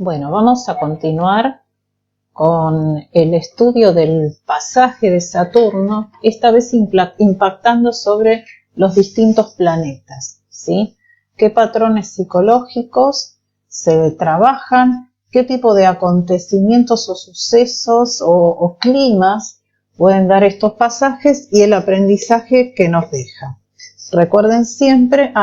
Bueno, vamos a continuar con el estudio del pasaje de Saturno, esta vez impactando sobre los distintos planetas, ¿sí? ¿Qué patrones psicológicos se trabajan? ¿Qué tipo de acontecimientos o sucesos o climas pueden dar estos pasajes y el aprendizaje que nos deja? Recuerden siempre,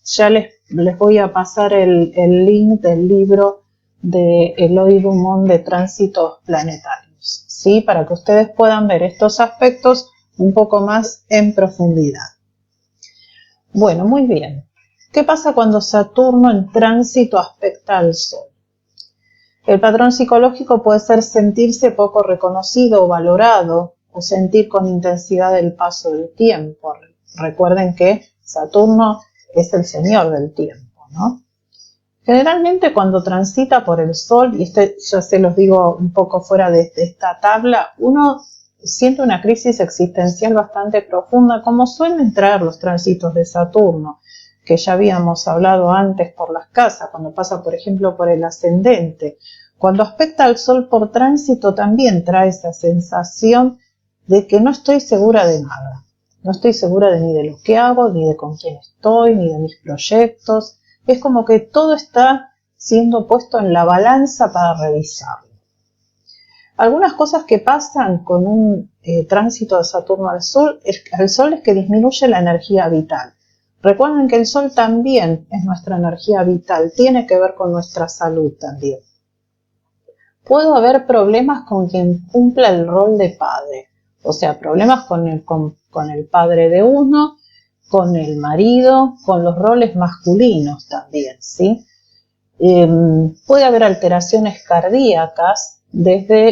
ya les voy a pasar el link del libro de Eloy Dumont de Tránsitos Planetarios, ¿sí? Para que ustedes puedan ver estos aspectos un poco más en profundidad. Bueno, muy bien. ¿Qué pasa cuando Saturno en tránsito aspecta al Sol? El patrón psicológico puede ser sentirse poco reconocido o valorado, o sentir con intensidad el paso del tiempo. Recuerden que Saturno es el señor del tiempo, ¿no? Generalmente cuando transita por el Sol, y ya se los digo un poco fuera de esta tabla, uno siente una crisis existencial bastante profunda, como suelen traer los tránsitos de Saturno, que ya habíamos hablado antes por las casas, cuando pasa por ejemplo por el ascendente. Cuando aspecta al Sol por tránsito también trae esa sensación de que no estoy segura de nada. No estoy segura ni de lo que hago, ni de con quién estoy, ni de mis proyectos. Es como que todo está siendo puesto en la balanza para revisarlo. Algunas cosas que pasan con un tránsito de Saturno al Sol es que disminuye la energía vital. Recuerden que el Sol también es nuestra energía vital, tiene que ver con nuestra salud también. Puede haber problemas con quien cumpla el rol de padre, o sea, problemas con el padre de uno, con el marido, con los roles masculinos también, ¿sí? Puede haber alteraciones cardíacas,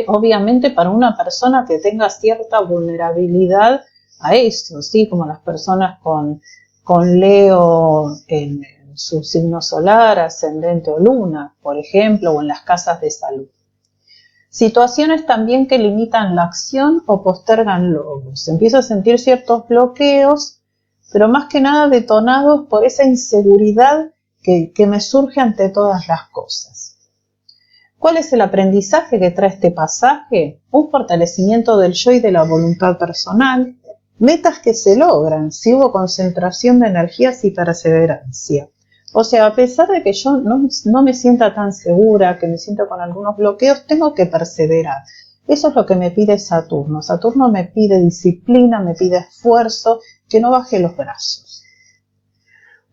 obviamente para una persona que tenga cierta vulnerabilidad a eso, ¿sí? Como las personas con Leo en su signo solar, ascendente o luna, por ejemplo, o en las casas de salud. Situaciones también que limitan la acción o postergan logros. Empiezo a sentir ciertos bloqueos, pero más que nada detonados por esa inseguridad que me surge ante todas las cosas. ¿Cuál es el aprendizaje que trae este pasaje? Un fortalecimiento del yo y de la voluntad personal, metas que se logran si hubo concentración de energías y perseverancia. O sea, a pesar de que yo no me sienta tan segura, que me siento con algunos bloqueos, tengo que perseverar. Eso es lo que me pide Saturno. Saturno me pide disciplina, me pide esfuerzo, que no baje los brazos.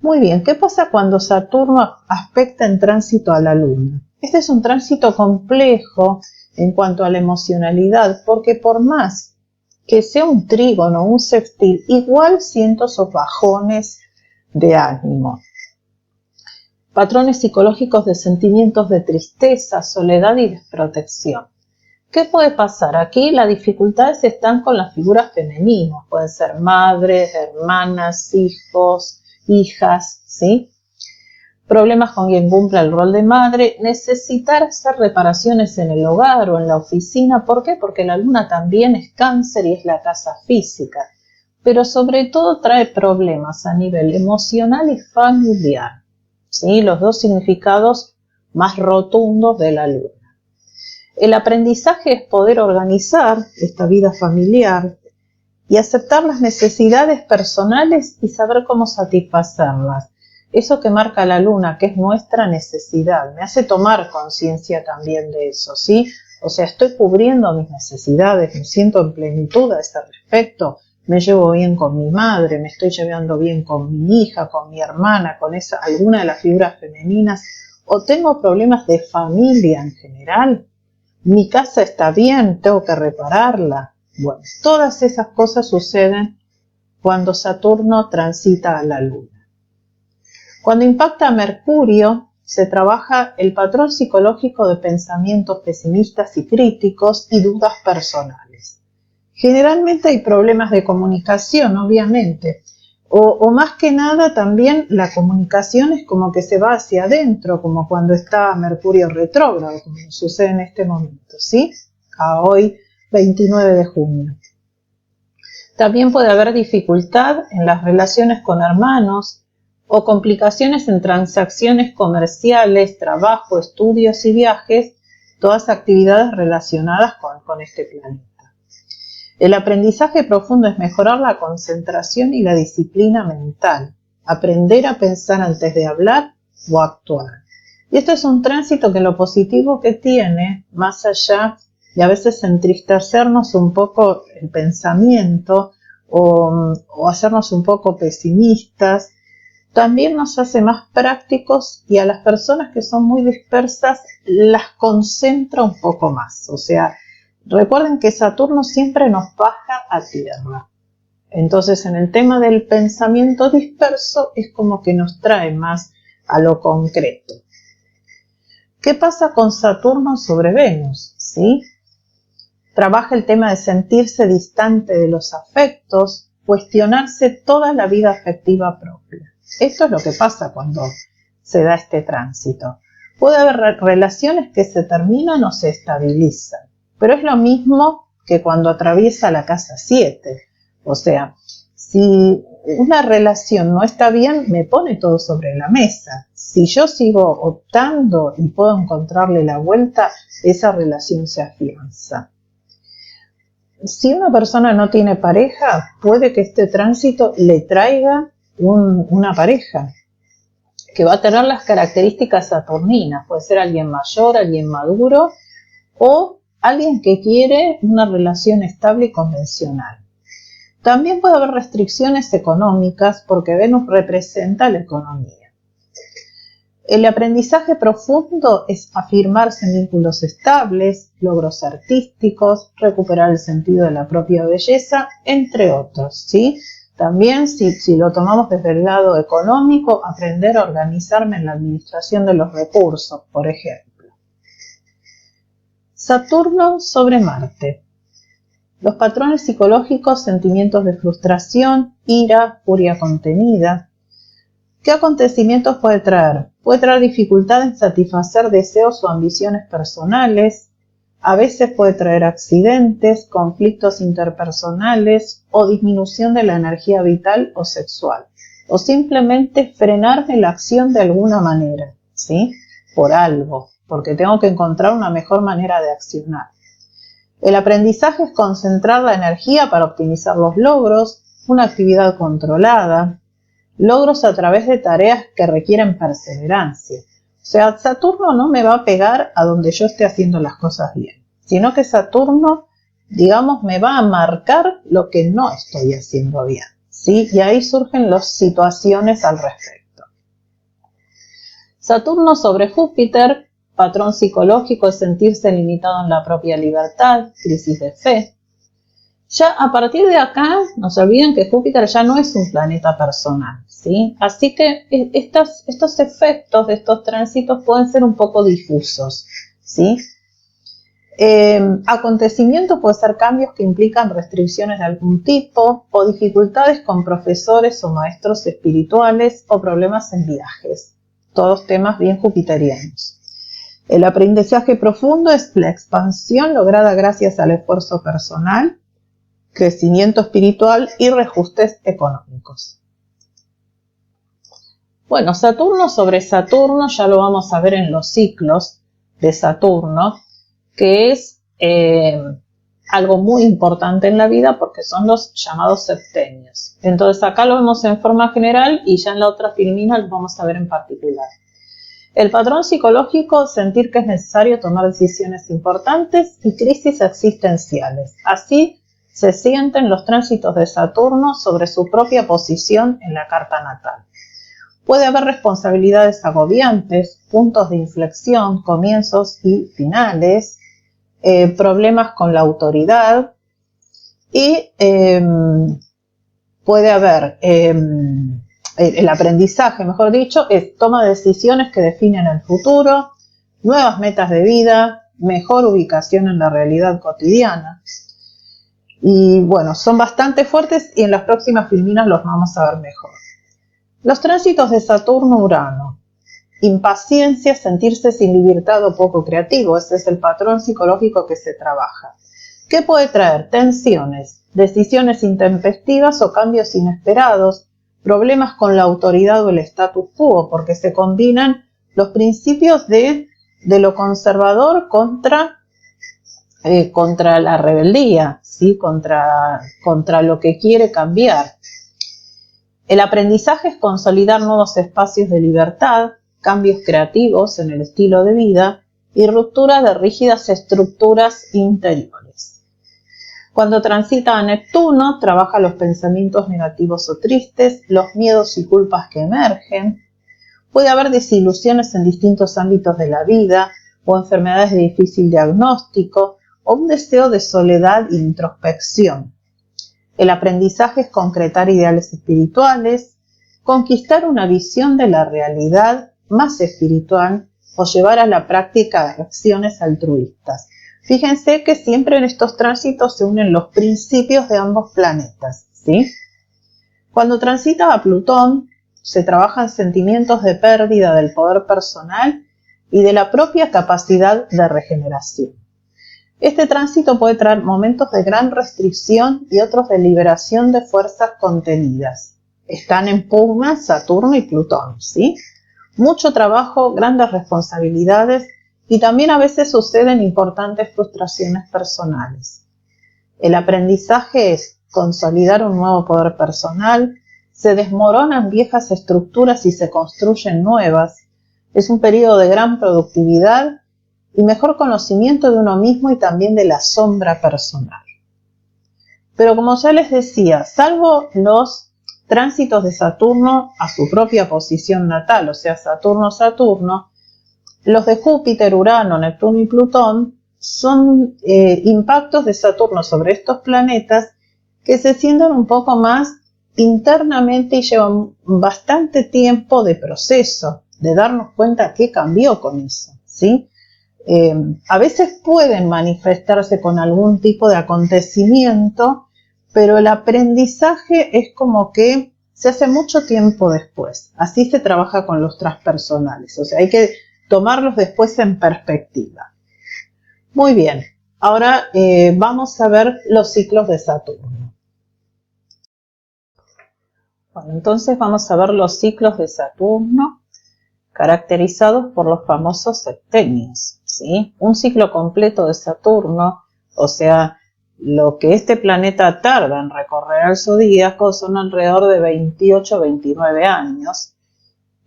Muy bien, ¿qué pasa cuando Saturno aspecta en tránsito a la Luna? Este es un tránsito complejo en cuanto a la emocionalidad, porque por más que sea un trígono, un sextil, igual siento esos bajones de ánimo. Patrones psicológicos de sentimientos de tristeza, soledad y desprotección. ¿Qué puede pasar? Aquí las dificultades están con las figuras femeninas, pueden ser madres, hermanas, hijos, hijas, ¿sí? Problemas con quien cumpla el rol de madre, necesitar hacer reparaciones en el hogar o en la oficina. ¿Por qué? Porque la Luna también es Cáncer y es la casa física, pero sobre todo trae problemas a nivel emocional y familiar. ¿Sí? Los dos significados más rotundos de la Luna. El aprendizaje es poder organizar esta vida familiar y aceptar las necesidades personales y saber cómo satisfacerlas. Eso que marca la Luna, que es nuestra necesidad, me hace tomar conciencia también de eso, ¿sí? O sea, estoy cubriendo mis necesidades, me siento en plenitud a ese respecto. Me llevo bien con mi madre, me estoy llevando bien con mi hija, con mi hermana, con alguna de las figuras femeninas, o tengo problemas de familia en general. Mi casa está bien, tengo que repararla. Bueno, todas esas cosas suceden cuando Saturno transita a la Luna. Cuando impacta a Mercurio, se trabaja el patrón psicológico de pensamientos pesimistas y críticos y dudas personales. Generalmente hay problemas de comunicación, obviamente, o más que nada también la comunicación es como que se va hacia adentro, como cuando está Mercurio retrógrado, como sucede en este momento, ¿sí? A hoy, 29 de junio. También puede haber dificultad en las relaciones con hermanos, o complicaciones en transacciones comerciales, trabajo, estudios y viajes, todas actividades relacionadas con este planeta. El aprendizaje profundo es mejorar la concentración y la disciplina mental, aprender a pensar antes de hablar o actuar. Y esto es un tránsito que lo positivo que tiene, más allá de a veces entristecernos un poco el pensamiento o hacernos un poco pesimistas, también nos hace más prácticos y a las personas que son muy dispersas las concentra un poco más. O sea, recuerden que Saturno siempre nos baja a tierra. Entonces, en el tema del pensamiento disperso es como que nos trae más a lo concreto. ¿Qué pasa con Saturno sobre Venus? ¿Sí? Trabaja el tema de sentirse distante de los afectos, cuestionarse toda la vida afectiva propia. Esto es lo que pasa cuando se da este tránsito. Puede haber relaciones que se terminan o se estabilizan, pero es lo mismo que cuando atraviesa la casa 7. O sea, si una relación no está bien, me pone todo sobre la mesa. Si yo sigo optando y puedo encontrarle la vuelta, esa relación se afianza. Si una persona no tiene pareja, puede que este tránsito le traiga una pareja que va a tener las características saturninas. Puede ser alguien mayor, alguien maduro o alguien que quiere una relación estable y convencional. También puede haber restricciones económicas porque Venus representa la economía. El aprendizaje profundo es afirmarse en vínculos estables, logros artísticos, recuperar el sentido de la propia belleza, entre otros, ¿sí? También, si lo tomamos desde el lado económico, aprender a organizarme en la administración de los recursos, por ejemplo. Saturno sobre Marte. Los patrones psicológicos, sentimientos de frustración, ira, furia contenida. ¿Qué acontecimientos puede traer? Puede traer dificultad en satisfacer deseos o ambiciones personales. A veces puede traer accidentes, conflictos interpersonales o disminución de la energía vital o sexual. O simplemente frenarme la acción de alguna manera, ¿sí? Por algo, porque tengo que encontrar una mejor manera de accionar. El aprendizaje es concentrar la energía para optimizar los logros, una actividad controlada, logros a través de tareas que requieren perseverancia. O sea, Saturno no me va a pegar a donde yo esté haciendo las cosas bien, sino que Saturno, digamos, me va a marcar lo que no estoy haciendo bien, ¿sí? Y ahí surgen las situaciones al respecto. Saturno sobre Júpiter, patrón psicológico es sentirse limitado en la propia libertad, crisis de fe. Ya a partir de acá, no se olviden que Júpiter ya no es un planeta personal, ¿sí? Así que estos efectos de estos tránsitos pueden ser un poco difusos, ¿sí? Acontecimientos pueden ser cambios que implican restricciones de algún tipo o dificultades con profesores o maestros espirituales o problemas en viajes. Todos temas bien jupiterianos. El aprendizaje profundo es la expansión lograda gracias al esfuerzo personal, crecimiento espiritual y reajustes económicos. Bueno, Saturno sobre Saturno ya lo vamos a ver en los ciclos de Saturno, que es algo muy importante en la vida porque son los llamados septenios. Entonces acá lo vemos en forma general y ya en la otra filmina lo vamos a ver en particular. El patrón psicológico, sentir que es necesario tomar decisiones importantes y crisis existenciales. Así se sienten los tránsitos de Saturno sobre su propia posición en la carta natal. Puede haber responsabilidades agobiantes, puntos de inflexión, comienzos y finales, problemas con la autoridad y puede haber el aprendizaje, mejor dicho, es toma de decisiones que definen el futuro, nuevas metas de vida, mejor ubicación en la realidad cotidiana. Y bueno, son bastante fuertes y en las próximas filminas los vamos a ver mejor. Los tránsitos de Saturno-Urano. Impaciencia, sentirse sin libertad o poco creativo. Ese es el patrón psicológico que se trabaja. ¿Qué puede traer? Tensiones, decisiones intempestivas o cambios inesperados, problemas con la autoridad o el status quo, porque se combinan los principios de lo conservador contra la rebeldía, ¿sí? contra lo que quiere cambiar. El aprendizaje es consolidar nuevos espacios de libertad, cambios creativos en el estilo de vida y ruptura de rígidas estructuras interiores. Cuando transita a Neptuno, trabaja los pensamientos negativos o tristes, los miedos y culpas que emergen. Puede haber desilusiones en distintos ámbitos de la vida o enfermedades de difícil diagnóstico o un deseo de soledad e introspección. El aprendizaje es concretar ideales espirituales, conquistar una visión de la realidad más espiritual o llevar a la práctica acciones altruistas. Fíjense que siempre en estos tránsitos se unen los principios de ambos planetas, ¿sí? Cuando transita a Plutón, se trabajan sentimientos de pérdida del poder personal y de la propia capacidad de regeneración. Este tránsito puede traer momentos de gran restricción y otros de liberación de fuerzas contenidas. Están en pugna Saturno y Plutón, ¿sí? Mucho trabajo, grandes responsabilidades y también a veces suceden importantes frustraciones personales. El aprendizaje es consolidar un nuevo poder personal, se desmoronan viejas estructuras y se construyen nuevas. Es un periodo de gran productividad y mejor conocimiento de uno mismo y también de la sombra personal. Pero como ya les decía, salvo los tránsitos de Saturno a su propia posición natal, o sea, Saturno-Saturno, los de Júpiter, Urano, Neptuno y Plutón son impactos de Saturno sobre estos planetas que se sienten un poco más internamente y llevan bastante tiempo de proceso, de darnos cuenta qué cambió con eso, ¿sí? A veces pueden manifestarse con algún tipo de acontecimiento, pero el aprendizaje es como que se hace mucho tiempo después. Así se trabaja con los transpersonales, o sea, hay que tomarlos después en perspectiva. Muy bien, ahora vamos a ver los ciclos de Saturno. Bueno, entonces vamos a ver los ciclos de Saturno caracterizados por los famosos septenios, ¿sí? Un ciclo completo de Saturno, o sea, lo que este planeta tarda en recorrer el zodíaco son alrededor de 28-29 años,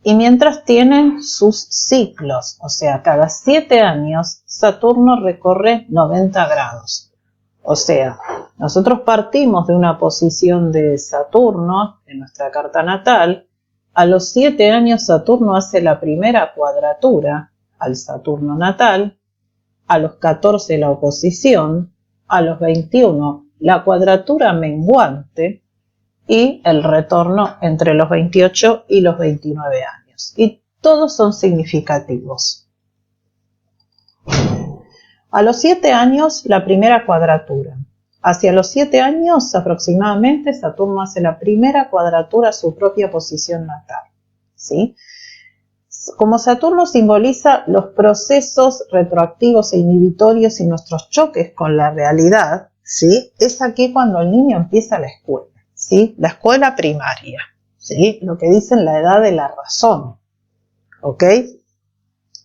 y mientras tienen sus ciclos, o sea, cada 7 años Saturno recorre 90 grados. O sea, nosotros partimos de una posición de Saturno en nuestra carta natal. A los 7 años Saturno hace la primera cuadratura al Saturno natal, a los 14 la oposición, a los 21 la cuadratura menguante y el retorno entre los 28 y los 29 años. Y todos son significativos. A los 7 años la primera cuadratura. Hacia los 7 años aproximadamente Saturno hace la primera cuadratura a su propia posición natal, ¿sí? Como Saturno simboliza los procesos retroactivos e inhibitorios y nuestros choques con la realidad, ¿sí? Es aquí cuando el niño empieza la escuela, ¿sí? La escuela primaria, ¿sí? Lo que dicen la edad de la razón, ¿ok?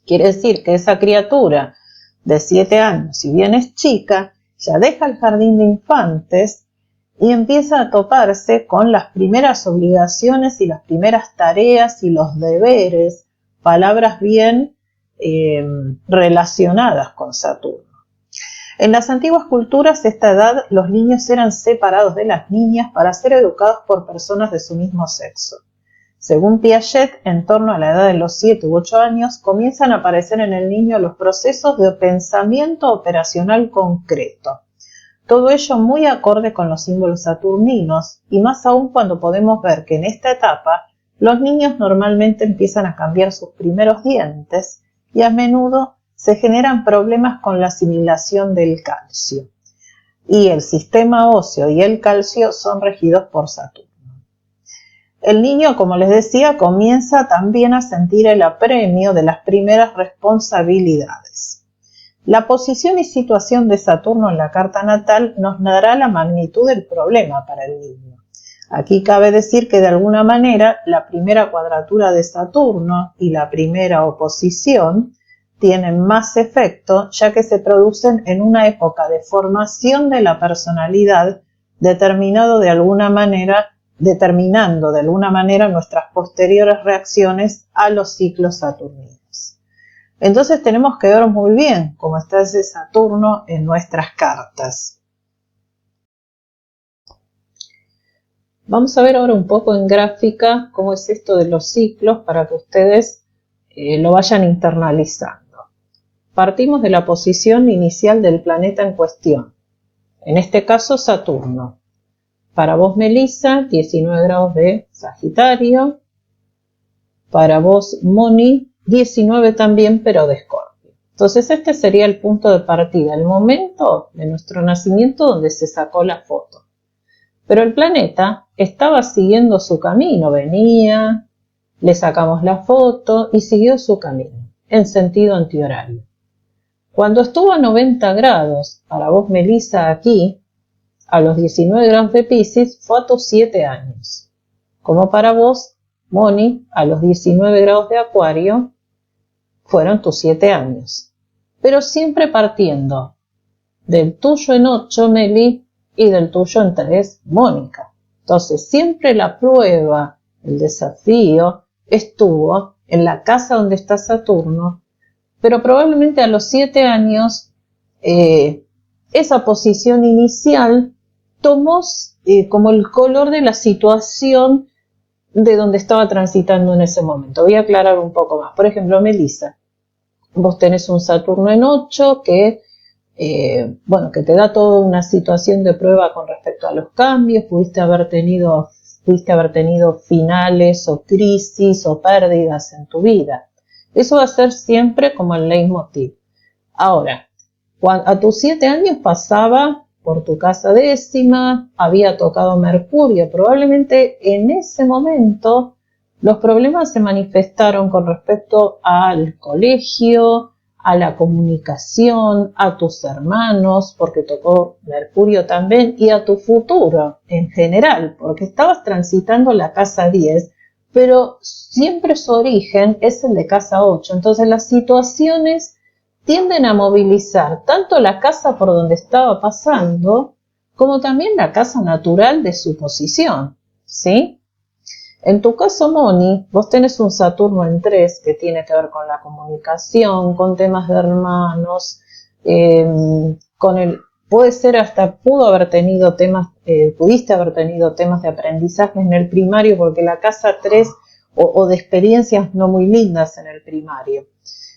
Quiere decir que esa criatura de 7 años, si bien es chica, ya deja el jardín de infantes y empieza a toparse con las primeras obligaciones y las primeras tareas y los deberes, palabras bien relacionadas con Saturno. En las antiguas culturas, a esta edad, los niños eran separados de las niñas para ser educados por personas de su mismo sexo. Según Piaget, en torno a la edad de los 7 u 8 años, comienzan a aparecer en el niño los procesos de pensamiento operacional concreto. Todo ello muy acorde con los símbolos saturninos, y más aún cuando podemos ver que en esta etapa los niños normalmente empiezan a cambiar sus primeros dientes y a menudo se generan problemas con la asimilación del calcio. Y el sistema óseo y el calcio son regidos por Saturno. El niño, como les decía, comienza también a sentir el apremio de las primeras responsabilidades. La posición y situación de Saturno en la carta natal nos dará la magnitud del problema para el niño. Aquí cabe decir que de alguna manera la primera cuadratura de Saturno y la primera oposición tienen más efecto, ya que se producen en una época de formación de la personalidad, determinando de alguna manera nuestras posteriores reacciones a los ciclos saturninos. Entonces tenemos que ver muy bien cómo está ese Saturno en nuestras cartas. Vamos a ver ahora un poco en gráfica cómo es esto de los ciclos para que ustedes lo vayan internalizando. Partimos de la posición inicial del planeta en cuestión, en este caso Saturno. Para vos, Melissa, 19 grados de Sagitario. Para vos, Moni, 19 también, pero de Escorpio. Entonces este sería el punto de partida, el momento de nuestro nacimiento donde se sacó la foto. Pero el planeta estaba siguiendo su camino, venía, le sacamos la foto y siguió su camino, en sentido antihorario. Cuando estuvo a 90 grados, para vos, Melissa, aquí, a los 19 grados de Piscis, fue a tus 7 años. Como para vos, Moni, a los 19 grados de Acuario, fueron tus 7 años. Pero siempre partiendo del tuyo en 8, Meli, y del tuyo en 3, Mónica. Entonces, siempre la prueba, el desafío, estuvo en la casa donde está Saturno, pero probablemente a los 7 años esa posición inicial tomó como el color de la situación de donde estaba transitando en ese momento. Voy a aclarar un poco más. Por ejemplo, Melissa, vos tenés un Saturno en 8 que te da toda una situación de prueba con respecto a los cambios, pudiste haber tenido finales o crisis o pérdidas en tu vida. Eso va a ser siempre como el leitmotiv. Ahora, a tus 7 años pasaba por tu casa décima, había tocado Mercurio, probablemente en ese momento los problemas se manifestaron con respecto al colegio, a la comunicación, a tus hermanos, porque tocó Mercurio también, y a tu futuro en general, porque estabas transitando la casa 10, pero siempre su origen es el de casa 8. Entonces las situaciones tienden a movilizar tanto la casa por donde estaba pasando, como también la casa natural de su posición, ¿sí? En tu caso, Moni, vos tenés un Saturno en 3 que tiene que ver con la comunicación, con temas de hermanos, puede ser hasta pudiste haber tenido temas de aprendizaje en el primario, porque la casa 3 o de experiencias no muy lindas en el primario.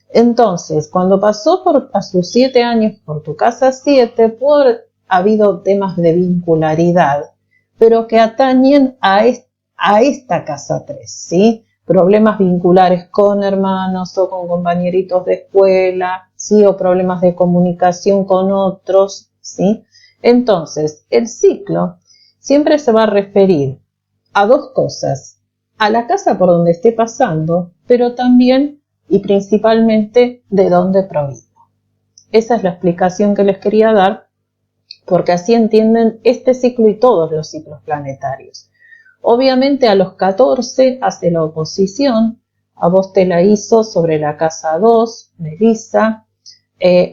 Entonces, cuando pasó a sus 7 años por tu casa 7, pudo haber habido temas de vincularidad, pero que atañen a esta casa 3, ¿sí? Problemas vinculares con hermanos o con compañeritos de escuela, ¿sí? O problemas de comunicación con otros, ¿sí? Entonces, el ciclo siempre se va a referir a dos cosas: a la casa por donde esté pasando, pero también y principalmente de dónde provino. Esa es la explicación que les quería dar, porque así entienden este ciclo y todos los ciclos planetarios. Obviamente a los 14 hace la oposición, a vos te la hizo sobre la casa 2, Melissa,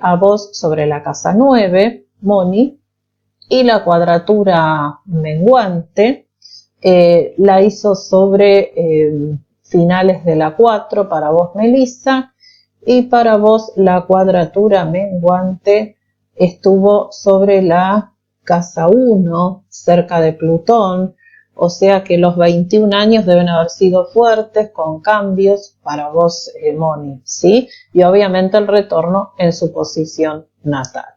a vos sobre la casa 9, Moni, y la cuadratura menguante la hizo sobre finales de la 4 para vos, Melissa, y para vos la cuadratura menguante estuvo sobre la casa 1, cerca de Plutón, o sea que los 21 años deben haber sido fuertes, con cambios para vos, Moni, ¿sí? Y obviamente el retorno en su posición natal.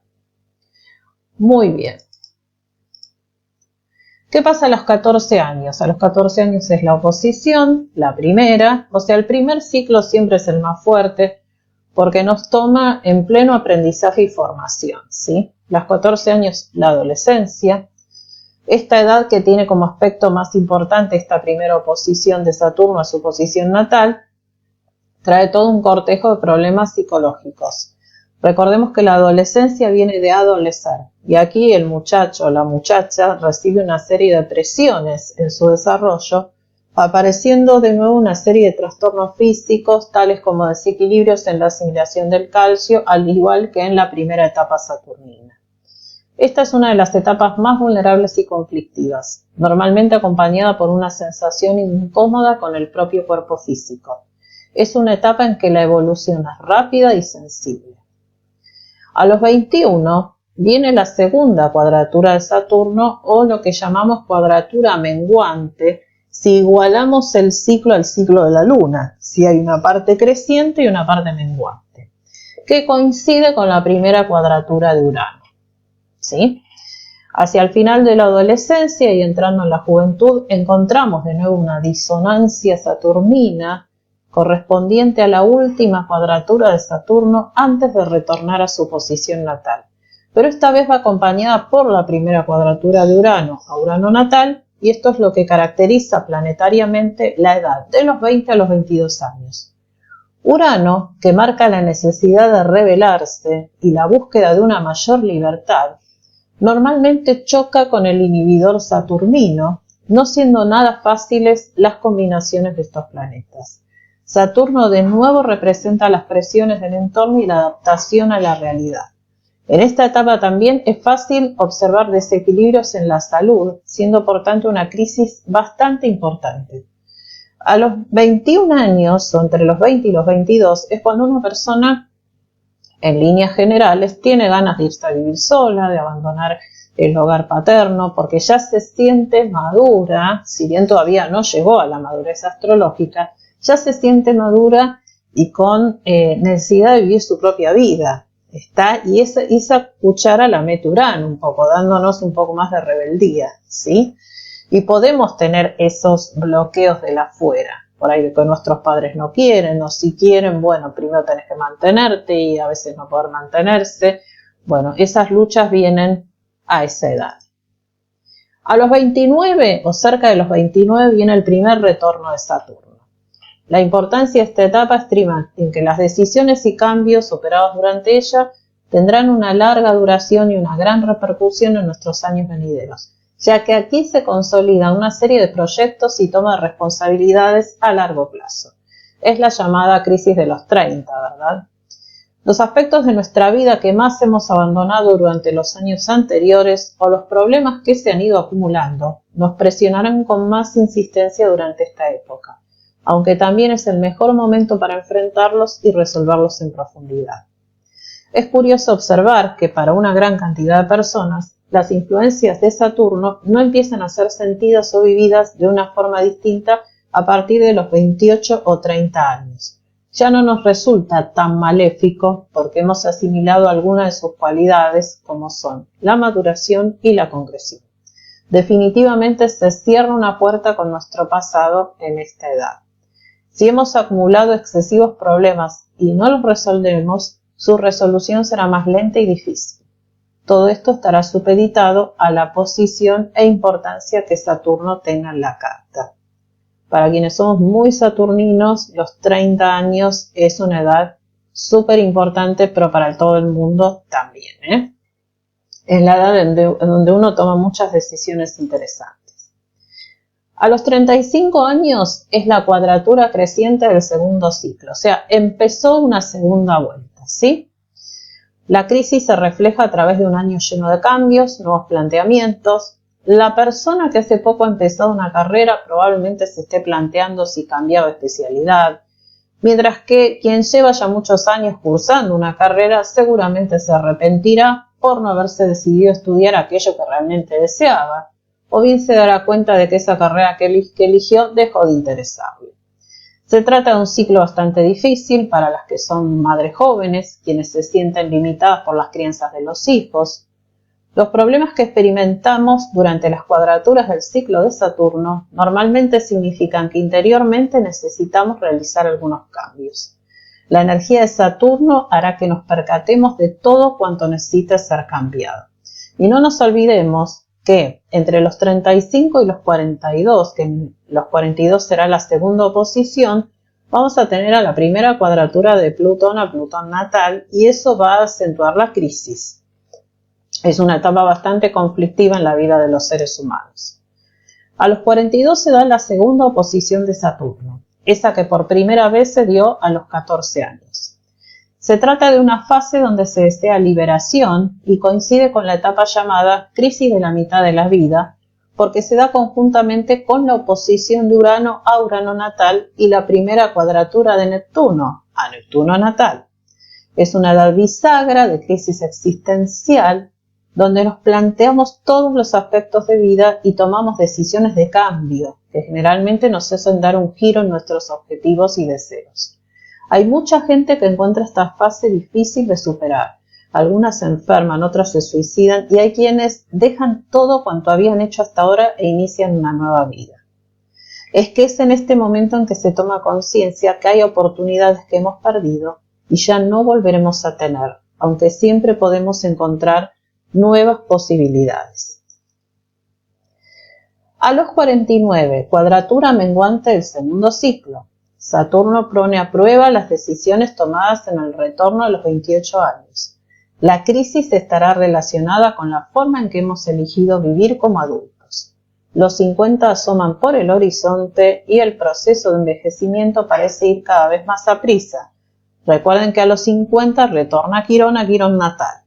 Muy bien. ¿Qué pasa a los 14 años? A los 14 años es la oposición, la primera, o sea, el primer ciclo siempre es el más fuerte, porque nos toma en pleno aprendizaje y formación, ¿sí? Los 14 años, la adolescencia, esta edad que tiene como aspecto más importante esta primera oposición de Saturno a su posición natal, trae todo un cortejo de problemas psicológicos, Recordemos que la adolescencia viene de adolecer y aquí el muchacho o la muchacha recibe una serie de presiones en su desarrollo, apareciendo de nuevo una serie de trastornos físicos tales como desequilibrios en la asimilación del calcio, al igual que en la primera etapa saturnina. Esta es una de las etapas más vulnerables y conflictivas, normalmente acompañada por una sensación incómoda con el propio cuerpo físico. Es una etapa en que la evolución es rápida y sensible. A los 21 viene la segunda cuadratura de Saturno, o lo que llamamos cuadratura menguante, si igualamos el ciclo al ciclo de la Luna, si hay una parte creciente y una parte menguante, que coincide con la primera cuadratura de Urano. ¿Sí? Hacia el final de la adolescencia y entrando en la juventud, encontramos de nuevo una disonancia saturnina correspondiente a la última cuadratura de Saturno antes de retornar a su posición natal. Pero esta vez va acompañada por la primera cuadratura de Urano a Urano natal, y esto es lo que caracteriza planetariamente la edad de los 20 a los 22 años. Urano, que marca la necesidad de rebelarse y la búsqueda de una mayor libertad, normalmente choca con el inhibidor saturnino, no siendo nada fáciles las combinaciones de estos planetas. Saturno de nuevo representa las presiones del entorno y la adaptación a la realidad. En esta etapa también es fácil observar desequilibrios en la salud, siendo por tanto una crisis bastante importante. A los 21 años, o entre los 20 y los 22, es cuando una persona, en líneas generales, tiene ganas de irse a vivir sola, de abandonar el hogar paterno, porque ya se siente madura, si bien todavía no llegó a la madurez astrológica, ya se siente madura y con necesidad de vivir su propia vida. Y esa cuchara la mete Urano un poco, dándonos un poco más de rebeldía, ¿sí? Y podemos tener esos bloqueos de la afuera, por ahí que nuestros padres no quieren, o si quieren, bueno, primero tenés que mantenerte y a veces no poder mantenerse. Bueno, esas luchas vienen a esa edad. A los 29 o cerca de los 29 viene el primer retorno de Saturno. La importancia de esta etapa estriba en que las decisiones y cambios operados durante ella tendrán una larga duración y una gran repercusión en nuestros años venideros, ya que aquí se consolida una serie de proyectos y toma de responsabilidades a largo plazo. Es la llamada crisis de los 30, ¿verdad? Los aspectos de nuestra vida que más hemos abandonado durante los años anteriores o los problemas que se han ido acumulando nos presionarán con más insistencia durante esta época, aunque también es el mejor momento para enfrentarlos y resolverlos en profundidad. Es curioso observar que para una gran cantidad de personas, las influencias de Saturno no empiezan a ser sentidas o vividas de una forma distinta a partir de los 28 o 30 años. Ya no nos resulta tan maléfico porque hemos asimilado algunas de sus cualidades, como son la maduración y la concreción. Definitivamente se cierra una puerta con nuestro pasado en esta edad. Si hemos acumulado excesivos problemas y no los resolvemos, su resolución será más lenta y difícil. Todo esto estará supeditado a la posición e importancia que Saturno tenga en la carta. Para quienes somos muy saturninos, los 30 años es una edad súper importante, pero para todo el mundo también, Es la edad en donde uno toma muchas decisiones interesantes. A los 35 años es la cuadratura creciente del segundo ciclo, o sea, empezó una segunda vuelta, ¿sí? La crisis se refleja a través de un año lleno de cambios, nuevos planteamientos. La persona que hace poco ha empezado una carrera probablemente se esté planteando si cambiar de especialidad, mientras que quien lleva ya muchos años cursando una carrera seguramente se arrepentirá por no haberse decidido estudiar aquello que realmente deseaba, o bien se dará cuenta de que esa carrera que eligió dejó de interesarle. Se trata de un ciclo bastante difícil para las que son madres jóvenes, quienes se sienten limitadas por las crianzas de los hijos. Los problemas que experimentamos durante las cuadraturas del ciclo de Saturno normalmente significan que interiormente necesitamos realizar algunos cambios. La energía de Saturno hará que nos percatemos de todo cuanto necesita ser cambiado. Y no nos olvidemos que entre los 35 y los 42, que en los 42 será la segunda oposición, vamos a tener a la primera cuadratura de Plutón a Plutón natal y eso va a acentuar la crisis. Es una etapa bastante conflictiva en la vida de los seres humanos. A los 42 se da la segunda oposición de Saturno, esa que por primera vez se dio a los 14 años. Se trata de una fase donde se desea liberación y coincide con la etapa llamada crisis de la mitad de la vida, porque se da conjuntamente con la oposición de Urano a Urano natal y la primera cuadratura de Neptuno a Neptuno natal. Es una edad bisagra de crisis existencial donde nos planteamos todos los aspectos de vida y tomamos decisiones de cambio que generalmente nos hacen dar un giro en nuestros objetivos y deseos. Hay mucha gente que encuentra esta fase difícil de superar. Algunas se enferman, otras se suicidan y hay quienes dejan todo cuanto habían hecho hasta ahora e inician una nueva vida. Es que es en este momento en que se toma conciencia que hay oportunidades que hemos perdido y ya no volveremos a tener, aunque siempre podemos encontrar nuevas posibilidades. A los 49, cuadratura menguante del segundo ciclo. Saturno pone a prueba las decisiones tomadas en el retorno a los 28 años. La crisis estará relacionada con la forma en que hemos elegido vivir como adultos. Los 50 asoman por el horizonte y el proceso de envejecimiento parece ir cada vez más a prisa. Recuerden que a los 50 retorna Quirón a Quirón natal.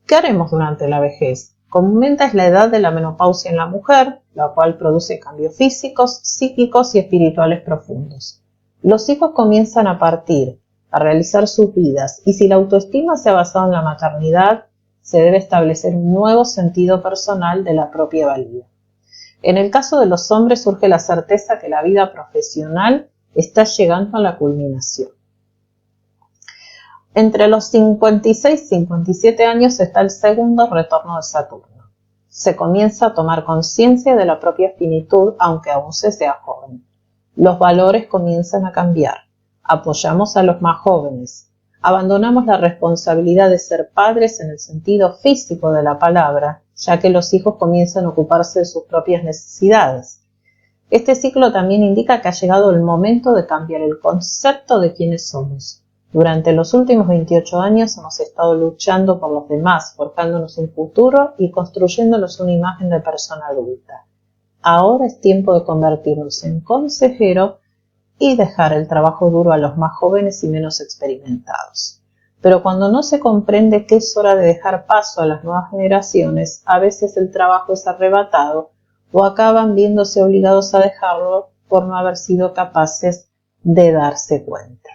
¿Qué haremos durante la vejez? Comúnmente es la edad de la menopausia en la mujer, la cual produce cambios físicos, psíquicos y espirituales profundos. Los hijos comienzan a partir, a realizar sus vidas, y si la autoestima se ha basado en la maternidad, se debe establecer un nuevo sentido personal de la propia valía. En el caso de los hombres surge la certeza que la vida profesional está llegando a la culminación. Entre los 56 y 57 años está el segundo retorno de Saturno. Se comienza a tomar conciencia de la propia finitud, aunque aún se sea joven. Los valores comienzan a cambiar. Apoyamos a los más jóvenes. Abandonamos la responsabilidad de ser padres en el sentido físico de la palabra, ya que los hijos comienzan a ocuparse de sus propias necesidades. Este ciclo también indica que ha llegado el momento de cambiar el concepto de quiénes somos. Durante los últimos 28 años hemos estado luchando por los demás, forjándonos un futuro y construyéndonos una imagen de persona adulta. Ahora es tiempo de convertirnos en consejero y dejar el trabajo duro a los más jóvenes y menos experimentados. Pero cuando no se comprende que es hora de dejar paso a las nuevas generaciones, a veces el trabajo es arrebatado o acaban viéndose obligados a dejarlo por no haber sido capaces de darse cuenta.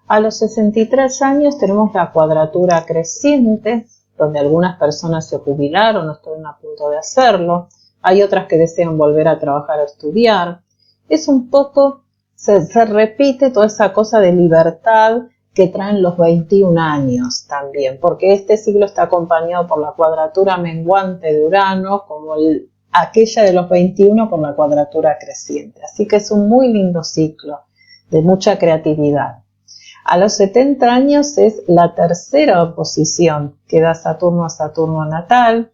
A los 63 años tenemos la cuadratura creciente, donde algunas personas se jubilaron o están a punto de hacerlo. Hay otras que desean volver a trabajar o estudiar. Es un poco, se repite toda esa cosa de libertad que traen los 21 años también, porque este ciclo está acompañado por la cuadratura menguante de Urano, como aquella de los 21 por la cuadratura creciente. Así que es un muy lindo ciclo de mucha creatividad. A los 70 años es la tercera oposición que da Saturno a Saturno natal.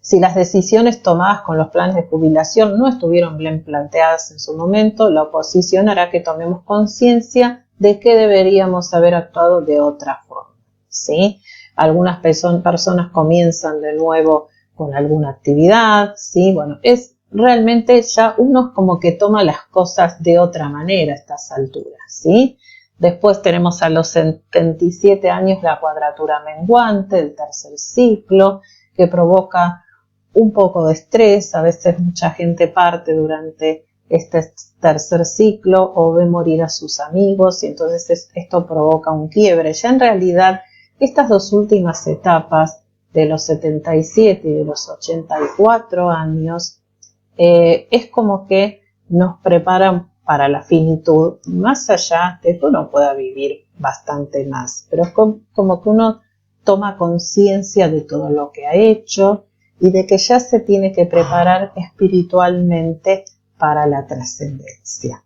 Si las decisiones tomadas con los planes de jubilación no estuvieron bien planteadas en su momento, la oposición hará que tomemos conciencia de que deberíamos haber actuado de otra forma, ¿sí? Algunas personas comienzan de nuevo con alguna actividad, ¿sí? Bueno, es realmente ya uno como que toma las cosas de otra manera a estas alturas, ¿sí? Después tenemos a los 77 años la cuadratura menguante, el tercer ciclo, que provoca un poco de estrés. A veces mucha gente parte durante este tercer ciclo o ve morir a sus amigos y entonces esto provoca un quiebre. Ya en realidad estas dos últimas etapas de los 77 y de los 84 años es como que nos preparan para la finitud, más allá de que uno pueda vivir bastante más, pero es como que uno toma conciencia de todo lo que ha hecho y de que ya se tiene que preparar espiritualmente para la trascendencia.